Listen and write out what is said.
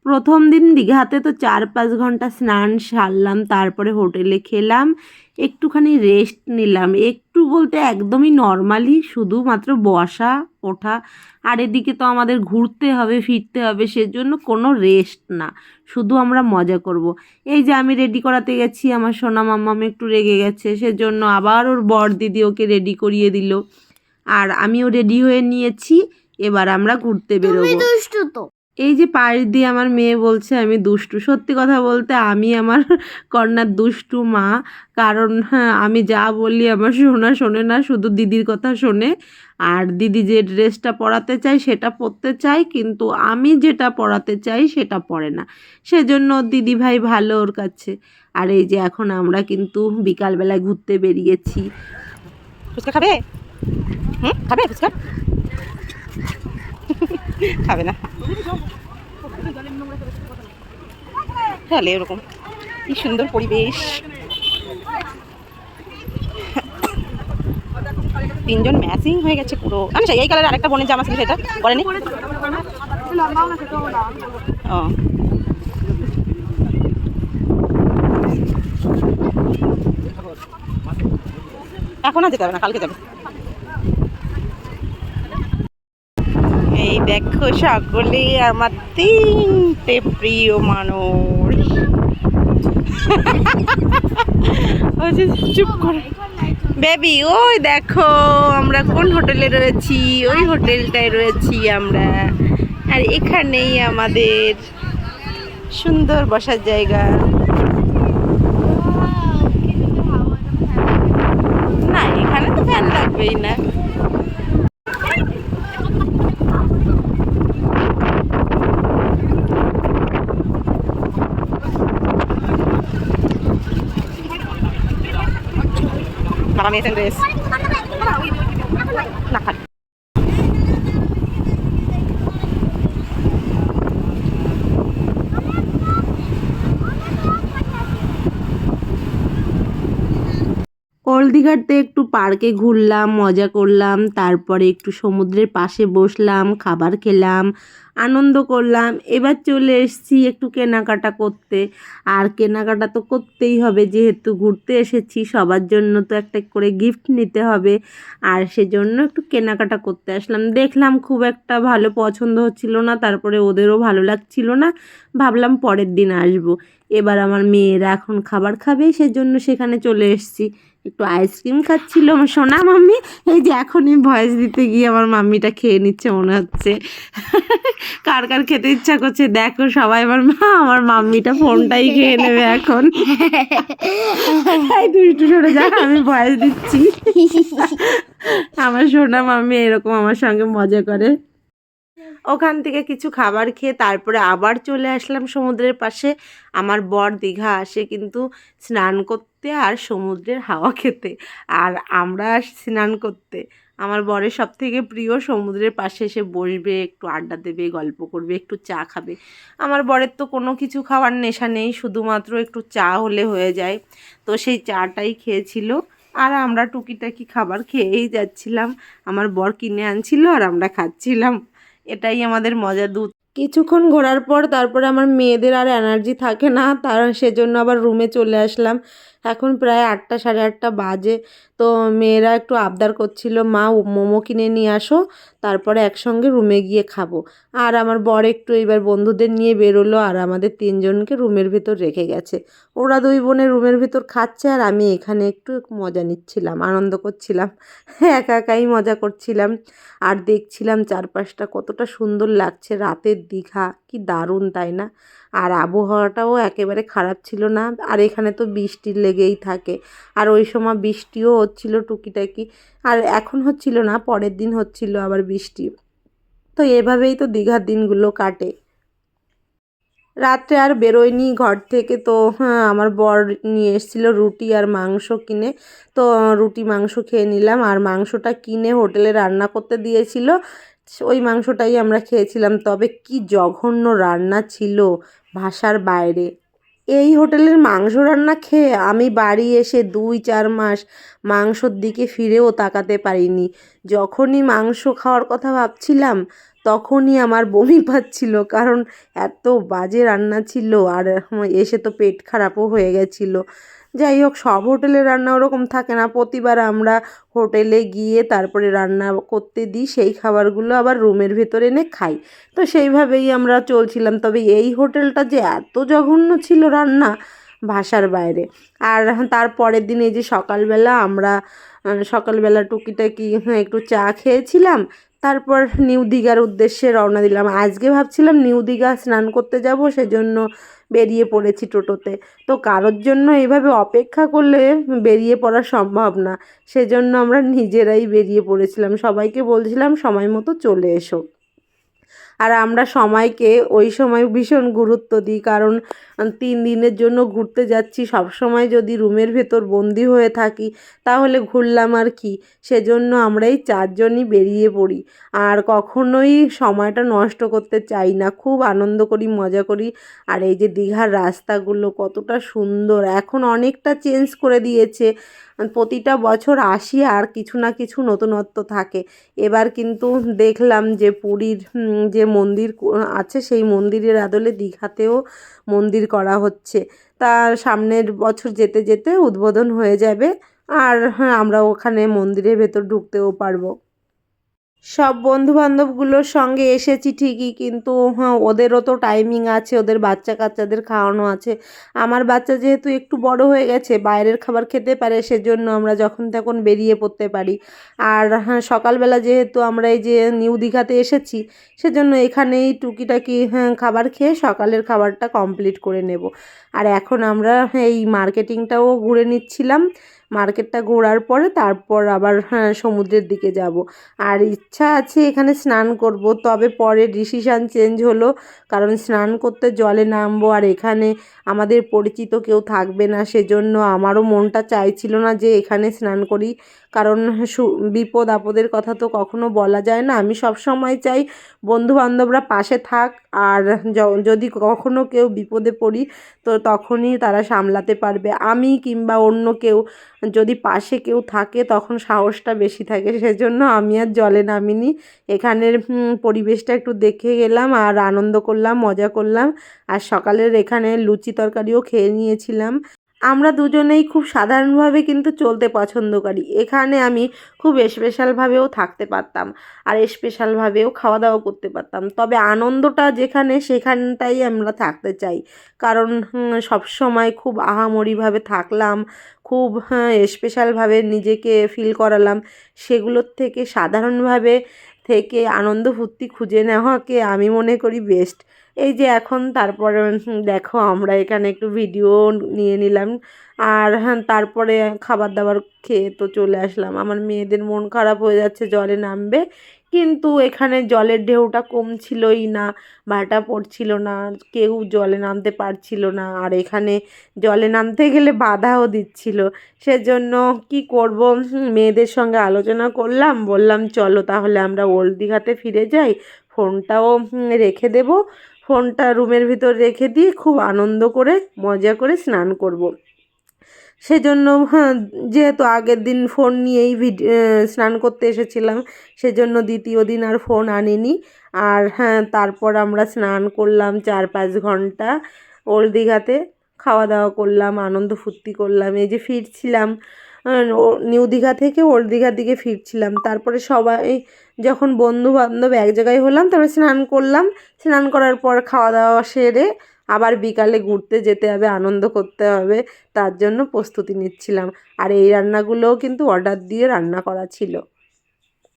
প্রথম দিন দীঘাতে তো 4-5 ঘন্টা স্নান সারলাম, তারপরে হোটেলে খেলাম, একটুখানি রেস্ট নিলাম, একটু বলতে একদমই নর্মালি শুধুমাত্র বসা ওঠা। আর এদিকে তো আমাদের ঘুরতে হবে ফিরতে হবে, সেজন্য কোনো রেস্ট না, শুধু আমরা মজা করব। এই যে আমি রেডি করাতে গেছি, আমার সোনা মাম্মাম একটু রেগে গেছে, সেজন্য আবার ওর বর দিদি ওকে রেডি করিয়ে দিল, আর আমিও রেডি হয়ে নিয়েছি। এবার আমরা ঘুরতে বেরোবো। এই যে পাশ দিয়ে আমার মেয়ে বলছে আমি দুষ্টু, সত্যি কথা বলতে আমি আমার কন্যার দুষ্টু মা। কারণ হ্যাঁ, আমি যা বলি আমার সোনা শোনে না, শুধু দিদির কথা শোনে। আর দিদি যে ড্রেসটা পরাতে চাই সেটা পরতে চাই, কিন্তু আমি যেটা পরাতে চাই সেটা পরে না, সেজন্য দিদি ভাই ভালো ওর কাছে। আর এই যে এখন আমরা কিন্তু বিকালবেলায় ঘুরতে বেরিয়েছি। ফুচকা খাবে? হুম, খাবে ফুচকা? খাবে না তাহলে এরকম। কি সুন্দর পরিবেশ, তিনজন ম্যাচিং হয়ে গেছে পুরো। আমি সেই এই কালার আরেকটা বোনের জামা ছিল সেটা পরেনি। ও এখন আর যেতে হবে না, কালকে যাবে। এই দেখো সকলে আমার তিনটে প্রিয় মানুষ। চুপ করে বেবি, ওই দেখো আমরা কোন হোটেলে রয়েছি, ওই হোটেলটায় রয়েছি আমরা। আর এখানেই আমাদের সুন্দর বসার জায়গা। না এখানে তো ফ্যান লাগবেই না। বাবা নিয়েছেন ড্রেস না খান। ওল্ড দীঘাতে একটু পার্কে ঘুরলাম, মজা করলাম, তারপরে একটু সমুদ্রের পাশে বসলাম, খাবার খেলাম, আনন্দ করলাম। এবার চলে এসেছি একটু কেনাকাটা করতে। আর কেনাকাটা তো করতেই হবে, যেহেতু ঘুরতে এসেছি সবার জন্য তো একটা করে গিফট নিতে হবে। আর সেজন্য একটু কেনাকাটা করতে আসলাম। দেখলাম খুব একটা ভালো পছন্দ হচ্ছিল না, তারপরে ওদেরও ভালো লাগছিল না, ভাবলাম পরের দিন আসবো। এবার আমার মেয়েরা এখন খাবার খাবে, সেজন্য সেখানে চলে এসেছি। একটু আইসক্রিম খাচ্ছিল আমার সোনা মাম্মি। এই যে এখনই ভয়েস দিতে গিয়ে আমার মাম্মিটা খেয়ে নিচ্ছে মনে হচ্ছে। কার কার খেতে ইচ্ছা করছে দেখো সবাই। আমার মাম্মিটা ফোনটাই খেয়ে নেবে এখন। তাই দুষ্টু সরে যা, আমি ভয়েস দিচ্ছি। আমার সোনা মাম্মি এরকম আমার সঙ্গে মজা করে। ওখান থেকে কিছু খাবার খেয়ে তারপরে আবার চলে আসলাম সমুদ্রের পাশে। আমার বর দীঘা আসে কিন্তু স্নান করতে আর সমুদ্রের হাওয়া খেতে, আর আমরা আসি স্নান করতে। আমার বরের সবথেকে প্রিয় সমুদ্রের পাশে এসে বসবে, একটু আড্ডা দেবে, গল্প করবে, একটু চা খাবে। আমার বরের তো কোনো কিছু খাওয়ার নেশা নেই, শুধুমাত্র একটু চা হলে হয়ে যায়। তো সেই চাটাই খেয়েছিল, আর আমরা টুকিটাকি খাবার খেয়েই যাচ্ছিলাম। আমার বর কিনে আনছিল আর আমরা খাচ্ছিলাম, এটাই আমাদের মজা। কিছুক্ষণ ঘোরার পর তারপরে আমার মেয়েদের আর এনার্জি থাকে না, তার সেজন্য আবার রুমে চলে আসলাম। এখন প্রায় 8টা 8:30 বাজে। তো মেয়েরা একটু আবদার করছিল, মা মোমো কিনে নিয়ে আসো, তারপরে একসঙ্গে রুমে গিয়ে খাবো। আর আমার বর একটু এবার বন্ধুদের নিয়ে বেরোলো, আর আমাদের তিনজনকে রুমের ভেতর রেখে গেছে। ওরা দুই বোনে রুমের ভেতর খাচ্ছে, আর আমি এখানে একটু মজা নিচ্ছিলাম, আনন্দ করছিলাম, একা একাই মজা করছিলাম। আর দেখছিলাম চারপাশটা কতটা সুন্দর লাগছে, রাতের দীঘা কি দারুণ তাই না? আর আবহাওয়াটাও একেবারে খারাপ ছিল না। আর এখানে তো বৃষ্টি লেগেই থাকে, আর ওই সময় বৃষ্টিও হচ্ছিল টুকিটাকি। আর এখন হচ্ছিল না, পরের দিন হচ্ছিল আবার বৃষ্টি। তো এভাবেই তো দীঘার দিনগুলো কাটে। রাত্রে আর বেরোয়নি ঘর থেকে। তো হ্যাঁ, আমার বর নিয়ে এসেছিলো রুটি আর মাংস কিনে। তো রুটি মাংস খেয়ে নিলাম, আর মাংসটা কিনে হোটেলে রান্না করতে দিয়েছিল, ওই মাংসটাই আমরা খেয়েছিলাম। তবে কি জঘন্য রান্না ছিল, ভাষার বাইরে। এই হোটেলের মাংস রান্না খেয়ে আমি বাড়ি এসে 2-4 মাস মাংসর দিকে ফিরেও তাকাতে পারিনি। যখনই মাংস খাওয়ার কথা ভাবছিলাম তখনই আমার বমি পাচ্ছিল, কারণ এত বাজে রান্না ছিল আর এসে তো পেট খারাপও হয়ে গেছিলো। যাই হোক, সব হোটেলের রান্না ওরকম থাকে না। প্রতিবার আমরা হোটেলে গিয়ে তারপরে রান্না করতে দিই, সেই খাবারগুলো আবার রুমের ভেতরে এনে খাই। তো সেইভাবেই আমরা চলছিলাম। তবে এই হোটেলটা যে এত জঘন্য ছিল রান্না, ভাষার বাইরে। আর তার পরের দিন এই যে সকালবেলা আমরা সকালবেলা টুকিটাকি একটু চা খেয়েছিলাম, তারপর নিউ দীঘার উদ্দেশ্যে রওনা দিলাম। আজকে ভাবছিলাম নিউ দীঘা স্নান করতে যাব, সেজন্য বেরিয়ে পড়েছি টোটোতে। তো কারোর জন্য এইভাবে অপেক্ষা করলে বেরিয়ে পড়া সম্ভব না, সেজন্য আমরা নিজেরাই বেরিয়ে পড়েছিলাম। সবাইকে বলছিলাম সময় মতো চলে এসো। আর আমরা সময়কে ওই সময় ভীষণ গুরুত্ব দিই, কারণ 3 দিনের জন্য ঘুরতে যাচ্ছি। সব সময় যদি রুমের ভেতর বন্দি হয়ে থাকি তাহলে ঘুরলাম আর কি। সেজন্য আমরা এই 4 জনই বেরিয়ে পড়ি। আর কখনোই সময়টা নষ্ট করতে চাই না, খুব আনন্দ করি, মজা করি। আর এই যে দীঘার রাস্তাগুলো কতটা সুন্দর, এখন অনেকটা চেঞ্জ করে দিয়েছে। প্রতিটা বছর আসি আর কিছু না কিছু নতুনত্ব থাকে। এবার কিন্তু দেখলাম যে পুরীর যে মন্দির আছে, সেই মন্দিরের আদলে দীঘাতেও মন্দির করা হচ্ছে। তা সামনের বছর যেতে যেতে উদ্বোধন হয়ে যাবে, আর হ্যাঁ, আমরা ওখানে মন্দিরের ভেতর ঢুকতেও পারবো। সব বন্ধুবান্ধবগুলোর সঙ্গে এসেছি ঠিকই, কিন্তু হ্যাঁ, ওদেরও তো টাইমিং আছে, ওদের বাচ্চা কাচ্চাদের খাওয়ানো আছে। আমার বাচ্চা যেহেতু একটু বড় হয়ে গেছে, বাইরের খাবার খেতে পারে, সেজন্য আমরা যখন তখন বেরিয়ে পড়তে পারি। আর হ্যাঁ, সকালবেলা যেহেতু আমরা এই যে নিউ দীঘাতে এসেছি, সেজন্য এখানেই টুকিটাকি হ্যাঁ খাবার খেয়ে সকালের খাবারটা কমপ্লিট করে নেব। আর এখন আমরা এই মার্কেটিংটাও ঘুরে নিচ্ছিলাম। মার্কেটটা ঘোরার পরে তারপর আবার হ্যাঁ সমুদ্রের দিকে যাব। আর ইচ্ছা আছে এখানে স্নান করব, তবে পরে ডিসিশান চেঞ্জ হলো, কারণ স্নান করতে জলে নামবো আর এখানে আমাদের পরিচিত কেউ থাকবে না। সেজন্য আমারও মনটা চাইছিল না যে এখানে স্নান করি, কারণ বিপদ আপদের কথা তো কখনো বলা যায় না। আমি সব সময় চাই বন্ধুবান্ধবরা পাশে থাক, আর যদি কখনো কেউ বিপদে পড়ি তো তখনই তারা সামলাতে পারবে। আমি কিংবা অন্য কেউ যদি পাশে কেউ থাকে তখন সাহসটা বেশি থাকে। সেজন্য আমি আর জলে নামিনি, এখানের পরিবেশটা একটু দেখে গেলাম আর আনন্দ করলাম, মজা করলাম। আর সকালের এখানে লুচি তরকারিও খেয়ে নিয়েছিলাম। আমরা দুজনেই খুব সাধারণভাবে কিন্তু চলতে পছন্দ করি। এখানে আমি খুব স্পেশালভাবেও থাকতে পারতাম, আর স্পেশালভাবেও খাওয়া দাওয়া করতে পারতাম। তবে আনন্দটা যেখানে সেখানটাই আমরা থাকতে চাই, কারণ সবসময় খুব আহামরিভাবে থাকলাম, খুব স্পেশালভাবে নিজেকে ফিল করালাম, সেগুলোর থেকে সাধারণভাবে থেকে আনন্দ ফুর্তি খুঁজে নেওয়াকে আমি মনে করি বেস্ট। এই যে এখন তারপরে দেখো আমরা এখানে একটু ভিডিও নিয়ে নিলাম। আর হ্যাঁ, তারপরে খাবার দাবার খেয়ে তো চলে আসলাম। আমার মেয়েদের মন খারাপ হয়ে যাচ্ছে জলে নামবে, কিন্তু এখানে জলের ঢেউটা কমছিলই না, ভাটা পড়ছিল না, কেউ জলে নামতে পারছিল না। আর এখানে জলে নামতে গেলে বাধাও দিচ্ছিল। সেজন্য কি করব, মেয়েদের সঙ্গে আলোচনা করলাম, বললাম চলো তাহলে আমরা ওল্ড দীঘাতে ফিরে যাই, ফোনটাও রেখে দেব, ফোনটা রুমের ভিতর রেখে দিয়ে খুব আনন্দ করে মজা করে স্নান করব। সেজন্য হ্যাঁ, যেহেতু আগের দিন ফোন নিয়েই স্নান করতে এসেছিলাম, সেজন্য দ্বিতীয় দিন আর ফোন আনিনি। আর হ্যাঁ, তারপর আমরা স্নান করলাম 4-5 ঘন্টা ওল্ড দীঘাতে, খাওয়া দাওয়া করলাম, আনন্দ ফুর্তি করলাম। এই যে ফিরছিলাম নিউ দীঘা থেকে ওল্ড দীঘার দিকে ফিরছিলাম, তারপরে সবাই যখন বন্ধু বান্ধব এক জায়গায় হলাম, তারপরে স্নান করলাম। স্নান করার পর খাওয়া দাওয়া সেরে আবার বিকালে ঘুরতে যেতে হবে, আনন্দ করতে হবে, তার জন্য প্রস্তুতি নিচ্ছিলাম। আর এই রান্নাগুলোও কিন্তু অর্ডার দিয়ে রান্না করা ছিল।